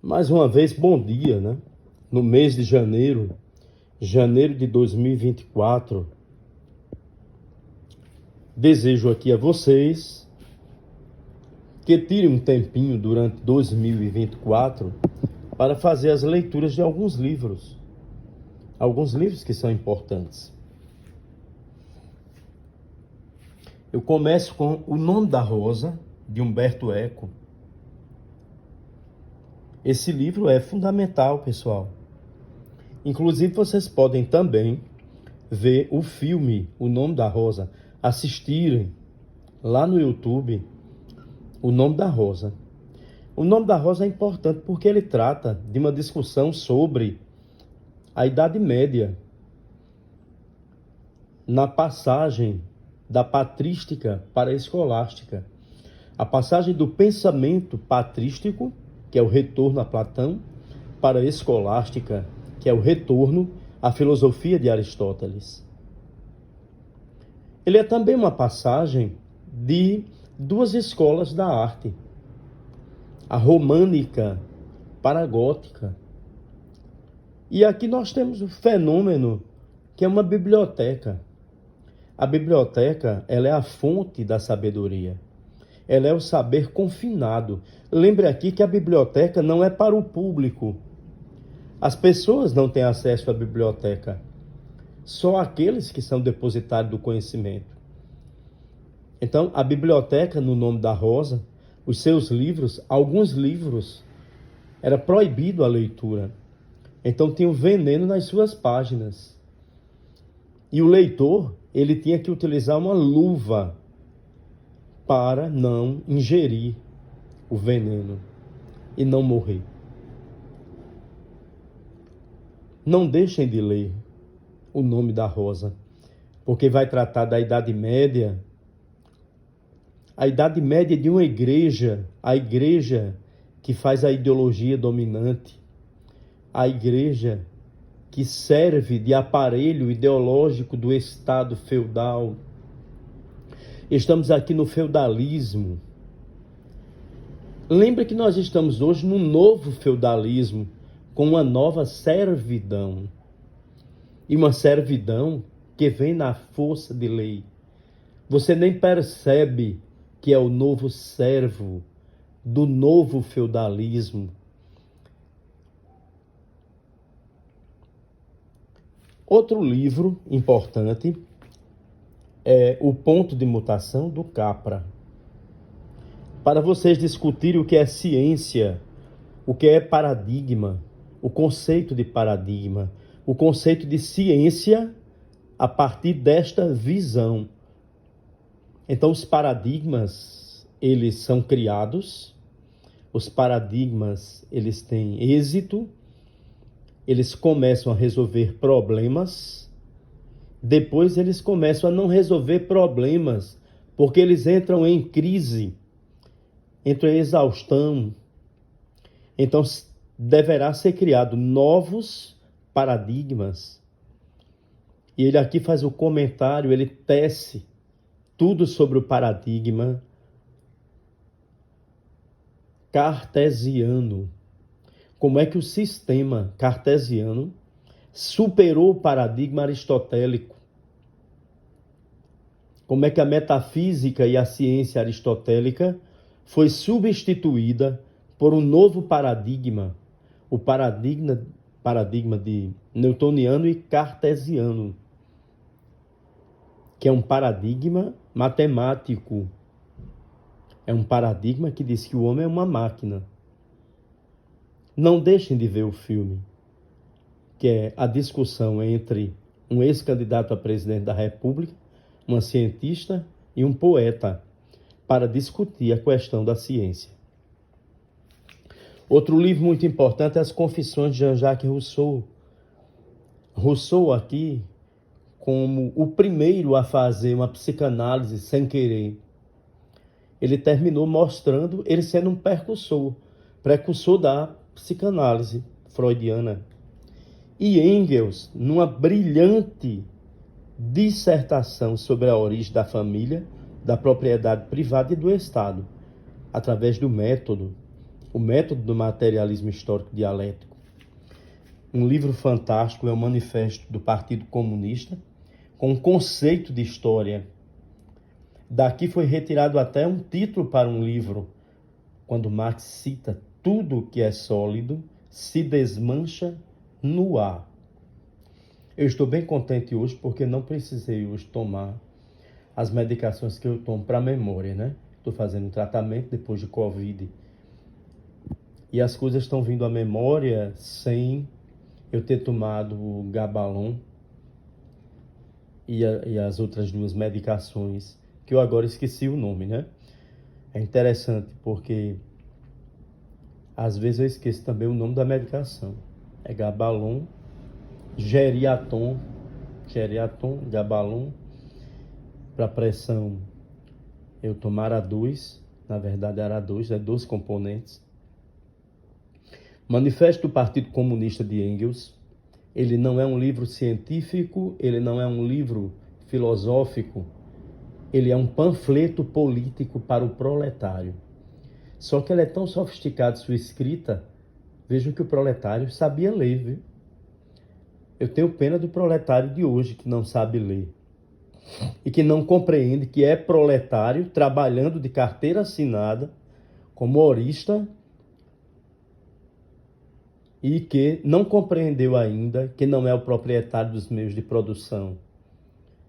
Mais uma vez, bom dia, né? No mês de janeiro de 2024, desejo aqui a vocês que tirem um tempinho durante 2024 para fazer as leituras de alguns livros que são importantes. Eu começo com O Nome da Rosa, de Umberto Eco. Esse livro é fundamental, pessoal. Inclusive, vocês podem também ver o filme O Nome da Rosa, assistirem lá no YouTube O Nome da Rosa. O Nome da Rosa é importante porque ele trata de uma discussão sobre a Idade Média, na passagem da patrística para a escolástica. A passagem do pensamento patrístico, que é o retorno a Platão, para a escolástica, que é o retorno à filosofia de Aristóteles. Ele é também uma passagem de duas escolas da arte, a românica para a gótica. E aqui nós temos o fenômeno que é uma biblioteca. A biblioteca, ela é a fonte da sabedoria. Ela é o saber confinado. Lembre aqui que a biblioteca não é para o público. As pessoas não têm acesso à biblioteca. Só aqueles que são depositários do conhecimento. Então, a biblioteca, no Nome da Rosa, os seus livros, alguns livros, era proibido a leitura. Então, tinha um veneno nas suas páginas. E o leitor, ele tinha que utilizar uma luva para não ingerir o veneno e não morrer. Não deixem de ler O Nome da Rosa, porque vai tratar da Idade Média, a Idade Média de uma igreja, a igreja que faz a ideologia dominante, a igreja que serve de aparelho ideológico do Estado feudal. Estamos aqui no feudalismo. Lembre que nós estamos hoje num novo feudalismo, com uma nova servidão. E uma servidão que vem na força de lei. Você nem percebe que é o novo servo do novo feudalismo. Outro livro importante é O Ponto de Mutação, do Capra. Para vocês discutirem o que é ciência, o que é paradigma, o conceito de paradigma, o conceito de ciência a partir desta visão. Então, os paradigmas, eles são criados, os paradigmas, eles têm êxito, eles começam a resolver problemas, depois eles começam a não resolver problemas, porque eles entram em crise, entram em exaustão. Então, deverá ser criado novos paradigmas. E ele aqui faz o comentário, ele tece tudo sobre o paradigma cartesiano. Como é que o sistema cartesiano superou o paradigma aristotélico? Como é que a metafísica e a ciência aristotélica foi substituída por um novo paradigma, o paradigma de newtoniano e cartesiano, que é um paradigma matemático. É um paradigma que diz que o homem é uma máquina. Não deixem de ver o filme, que é a discussão entre um ex-candidato a presidente da República, uma cientista e um poeta, para discutir a questão da ciência. Outro livro muito importante é As Confissões de Jean-Jacques Rousseau. Rousseau aqui, como o primeiro a fazer uma psicanálise sem querer, ele terminou mostrando ele sendo um precursor da psicanálise freudiana. E Engels, numa brilhante dissertação sobre a origem da família, da propriedade privada e do Estado, através do método, O Método do Materialismo Histórico Dialético. Um livro fantástico, é o Manifesto do Partido Comunista, com um conceito de história. Daqui foi retirado até um título para um livro, quando Marx cita: tudo que é sólido se desmancha no ar. Eu estou bem contente hoje porque não precisei hoje tomar as medicações que eu tomo para a memória, né? Estou fazendo um tratamento depois de Covid. E as coisas estão vindo à memória sem eu ter tomado o Gabalon e as outras duas medicações, que eu agora esqueci o nome, né? É interessante porque às vezes eu esqueço também o nome da medicação. É Gabalon, Geriaton, Gabalon. Para pressão eu tomara 2, na verdade era 2, 2 componentes. Manifesto do Partido Comunista de Engels. Ele não é um livro científico, ele não é um livro filosófico, ele é um panfleto político para o proletário. Só que ele é tão sofisticado sua escrita, vejam que o proletário sabia ler, viu? Eu tenho pena do proletário de hoje que não sabe ler e que não compreende que é proletário trabalhando de carteira assinada como horista e que não compreendeu ainda que não é o proprietário dos meios de produção.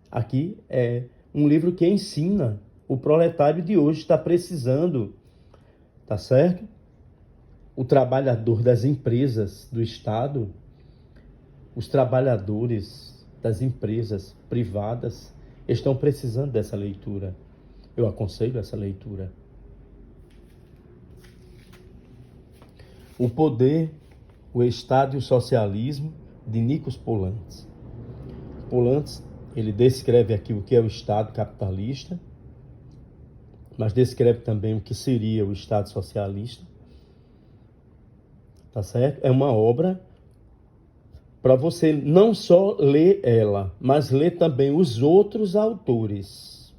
Aqui é um livro que ensina. O proletário de hoje está precisando, tá certo? O trabalhador das empresas do Estado, os trabalhadores das empresas privadas estão precisando dessa leitura. Eu aconselho essa leitura. O Poder, o Estado e o Socialismo, de Nikos Poulantzas. Poulantzas, ele descreve aqui o que é o Estado capitalista, mas descreve também o que seria o Estado socialista. Tá certo? É uma obra para você não só ler ela, mas ler também os outros autores.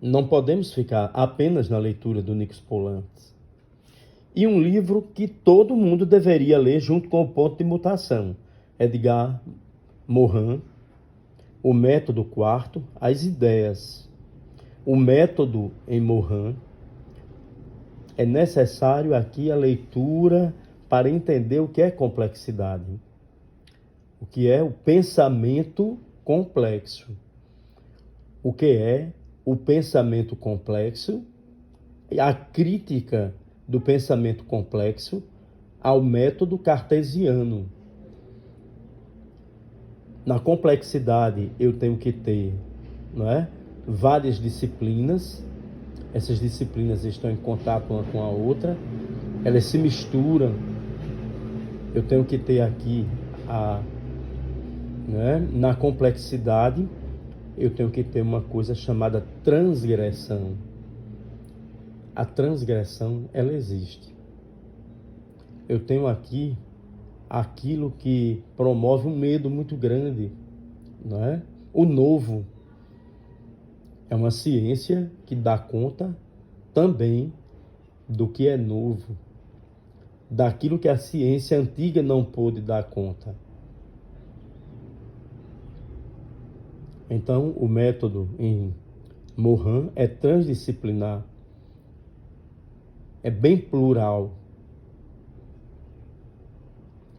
Não podemos ficar apenas na leitura do Nikos Poulantzas. E um livro que todo mundo deveria ler junto com o Ponto de Mutação. Edgar Morin, O Método Quarto, As Ideias. O método em Morin. É necessário aqui a leitura para entender o que é complexidade. O que é o pensamento complexo. O que é o pensamento complexo e a crítica do pensamento complexo ao método cartesiano. Na complexidade eu tenho que ter, não é, várias disciplinas. Essas disciplinas estão em contato uma com a outra, elas se misturam. Eu tenho que ter aqui na complexidade, eu tenho que ter uma coisa chamada transgressão. A transgressão, ela existe. Eu tenho aqui aquilo que promove um medo muito grande, não é? O novo é uma ciência que dá conta também do que é novo, daquilo que a ciência antiga não pôde dar conta. Então, o método em Morin é transdisciplinar, é bem plural.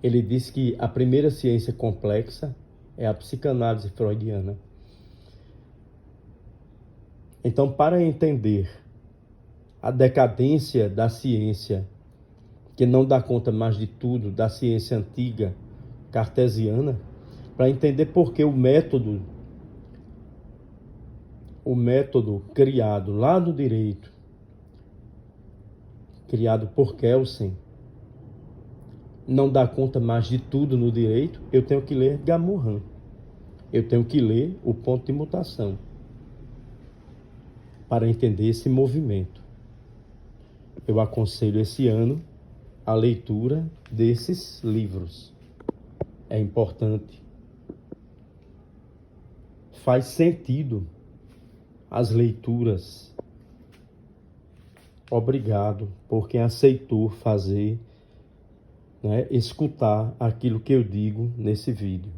Ele diz que a primeira ciência complexa é a psicanálise freudiana. Então, para entender a decadência da ciência, que não dá conta mais de tudo, da ciência antiga cartesiana, para entender por que o método criado lá no direito, criado por Kelsen, não dá conta mais de tudo no direito, eu tenho que ler Morin. Eu tenho que ler o Ponto de Mutação para entender esse movimento. Eu aconselho esse ano a leitura desses livros. É importante. Faz sentido as leituras Obrigado por quem aceitou fazer, né, escutar aquilo que eu digo nesse vídeo.